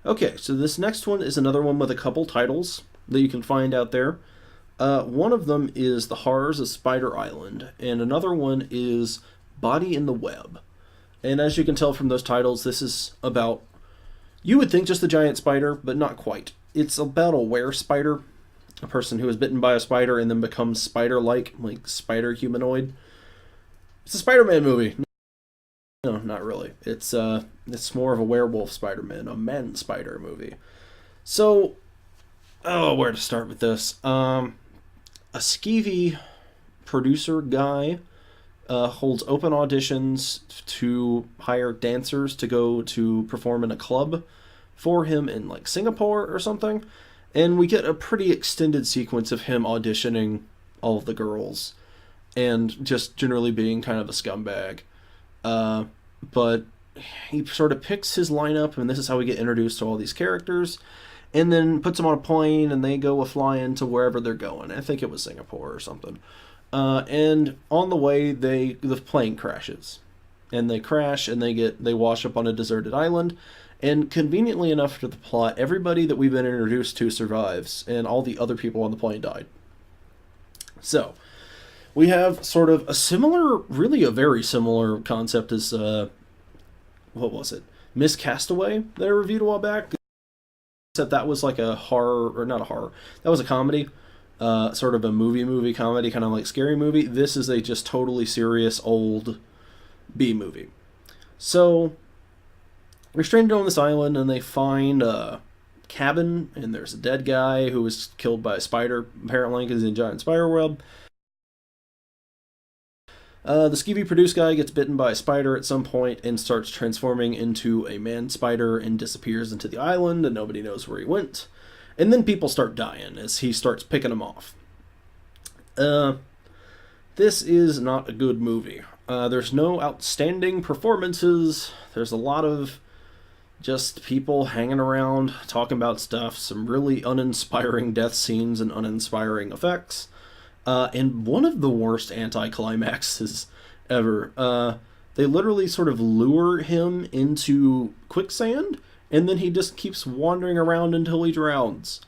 Okay, so this next one is another one with a couple titles that you can find out there. One of them is The Horrors of Spider Island, and another one is Body in the Web. And as you can tell from those titles, this is about, you would think just the giant spider, but not quite. It's about a were-spider, a person who is bitten by a spider and then becomes spider-like, like spider humanoid. It's a Spider-Man movie. No, not really. It's more of a werewolf Spider-Man, a man spider movie. So, oh, where to start with this? A skeevy producer guy holds open auditions to hire dancers to go to perform in a club for him in like Singapore or something. And we get a pretty extended sequence of him auditioning all of the girls and just generally being kind of a scumbag. But he sort of picks his lineup, and this is how we get introduced to all these characters, and then puts them on a plane, and they go fly into wherever they're going. I think it was Singapore or something. And on the way, the plane crashes, and they crash, and they wash up on a deserted island. And conveniently enough to the plot, everybody that we've been introduced to survives, and all the other people on the plane died. So, we have sort of a similar, really a very similar concept as, what was it? Miss Castaway that I reviewed a while back. Except that was like a horror, or not a horror, that was a comedy. Sort of a movie comedy, kind of like Scary Movie. This is a just totally serious old B movie. So, they're stranded on this island, and they find a cabin, and there's a dead guy who was killed by a spider, apparently, because he's in a giant spider web. The skeevy produce guy gets bitten by a spider at some point and starts transforming into a man spider and disappears into the island, and nobody knows where he went. And then people start dying as he starts picking them off. This is not a good movie. There's no outstanding performances. There's a lot of just people hanging around, talking about stuff, some really uninspiring death scenes and uninspiring effects. And one of the worst anticlimaxes ever. They literally sort of lure him into quicksand, and then he just keeps wandering around until he drowns.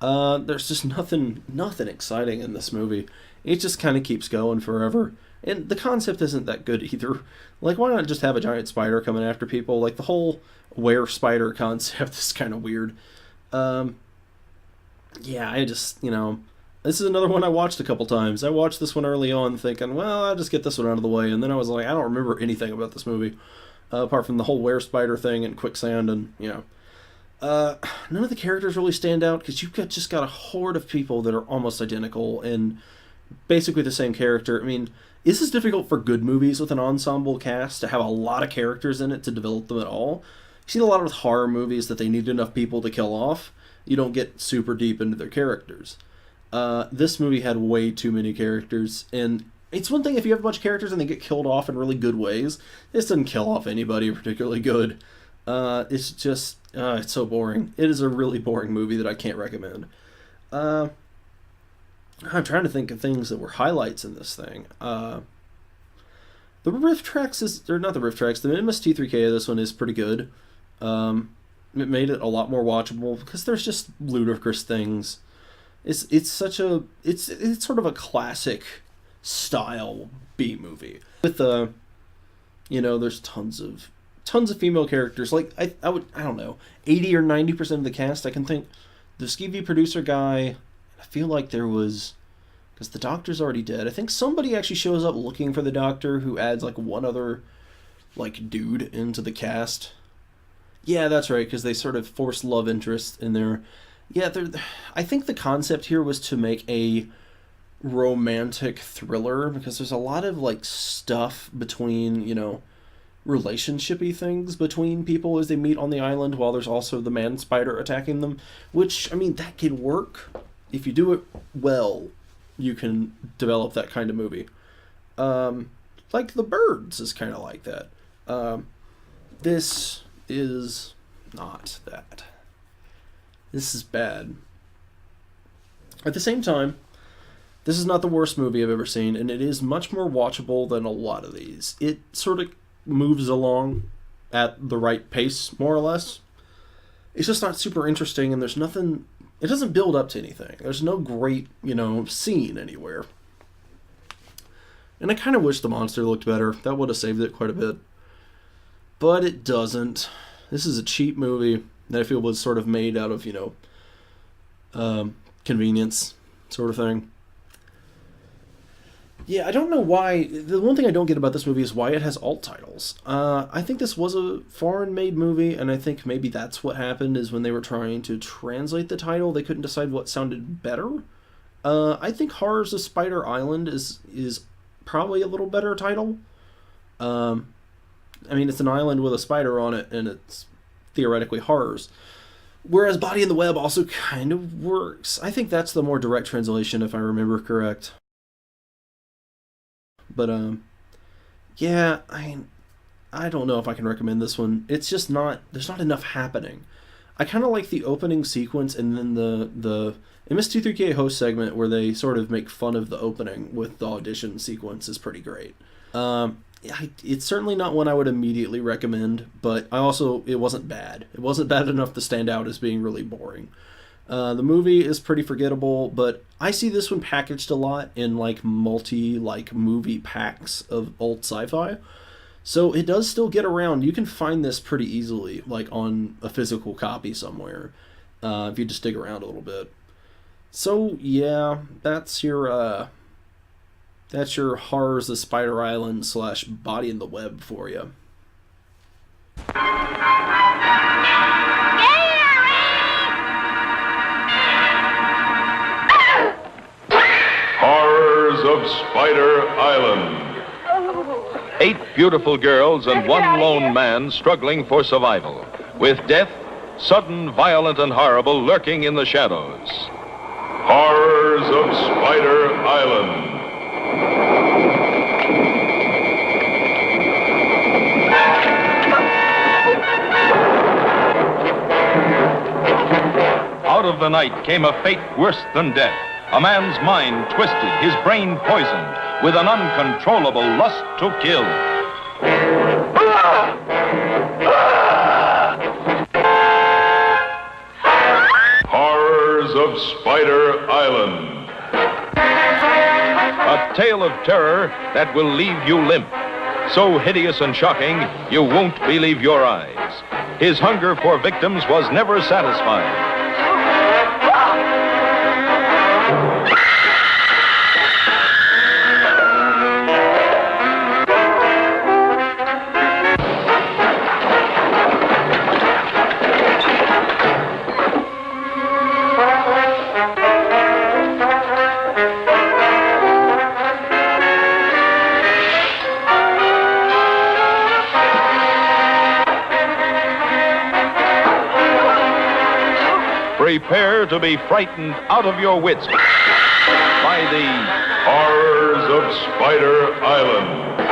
There's just nothing exciting in this movie. It just kind of keeps going forever. And the concept isn't that good either. Like, why not just have a giant spider coming after people? Like, the whole were-spider concept is kind of weird. Yeah, I just, this is another one I watched a couple times. I watched this one early on thinking, well, I'll just get this one out of the way. And then I was like, I don't remember anything about this movie. Apart from the whole were-spider thing and quicksand and, none of the characters really stand out because you've just got a horde of people that are almost identical and basically the same character. I mean, this is difficult for good movies with an ensemble cast to have a lot of characters in it to develop them at all. You see a lot of horror movies that they need enough people to kill off. You don't get super deep into their characters. This movie had way too many characters, and it's one thing if you have a bunch of characters and they get killed off in really good ways. This doesn't kill off anybody particularly good. It's just, it's so boring. It is a really boring movie that I can't recommend. I'm trying to think of things that were highlights in this thing. The riff tracks or not the riff tracks, the MST3K of this one is pretty good. It made it a lot more watchable because there's just ludicrous things. It's sort of a classic style B movie with there's tons of female characters. Like I don't know, 80 or 90% of the cast I can think. The skeevy producer guy, I feel like there was, because the doctor's already dead. I think somebody actually shows up looking for the doctor who adds like one other like dude into the cast. Yeah, that's right, because they sort of force love interest in there. Yeah, I think the concept here was to make a romantic thriller, because there's a lot of like stuff between, relationshipy things between people as they meet on the island, while there's also the man spider attacking them, which, I mean, that can work. If you do it well, you can develop that kind of movie. Like The Birds is kind of like that. This is not that. This is bad. At the same time, this is not the worst movie I've ever seen, and it is much more watchable than a lot of these. It sort of moves along at the right pace, more or less. It's just not super interesting, and there's nothing. It doesn't build up to anything. There's no great, scene anywhere. And I kind of wish the monster looked better. That would have saved it quite a bit. But it doesn't. This is a cheap movie that I feel was sort of made out of, convenience sort of thing. Yeah, I don't know why. The one thing I don't get about this movie is why it has alt titles. I think this was a foreign-made movie, and I think maybe that's what happened is when they were trying to translate the title, they couldn't decide what sounded better. I think Horrors of Spider Island is probably a little better title. It's an island with a spider on it, and it's theoretically horrors. Whereas Body in the Web also kind of works. I think that's the more direct translation, if I remember correct. But, I don't know if I can recommend this one. It's just not, there's not enough happening. I kind of like the opening sequence and then the MS23K host segment where they sort of make fun of the opening with the audition sequence is pretty great. It's certainly not one I would immediately recommend, but it wasn't bad. It wasn't bad enough to stand out as being really boring. The movie is pretty forgettable, but I see this one packaged a lot in movie packs of old sci-fi. So it does still get around. You can find this pretty easily, on a physical copy somewhere, if you just dig around a little bit. So yeah, that's your Horrors of Spider Island / Body in the Web for you. Horrors of Spider Island. 8 beautiful girls and one lone man struggling for survival, with death, sudden, violent, and horrible, lurking in the shadows. Horrors of Spider Island. Out of the night came a fate worse than death. A man's mind twisted, his brain poisoned, with an uncontrollable lust to kill. Horrors of Spider Island. A tale of terror that will leave you limp. So hideous and shocking, you won't believe your eyes. His hunger for victims was never satisfied. Prepare to be frightened out of your wits by the Horrors of Spider Island.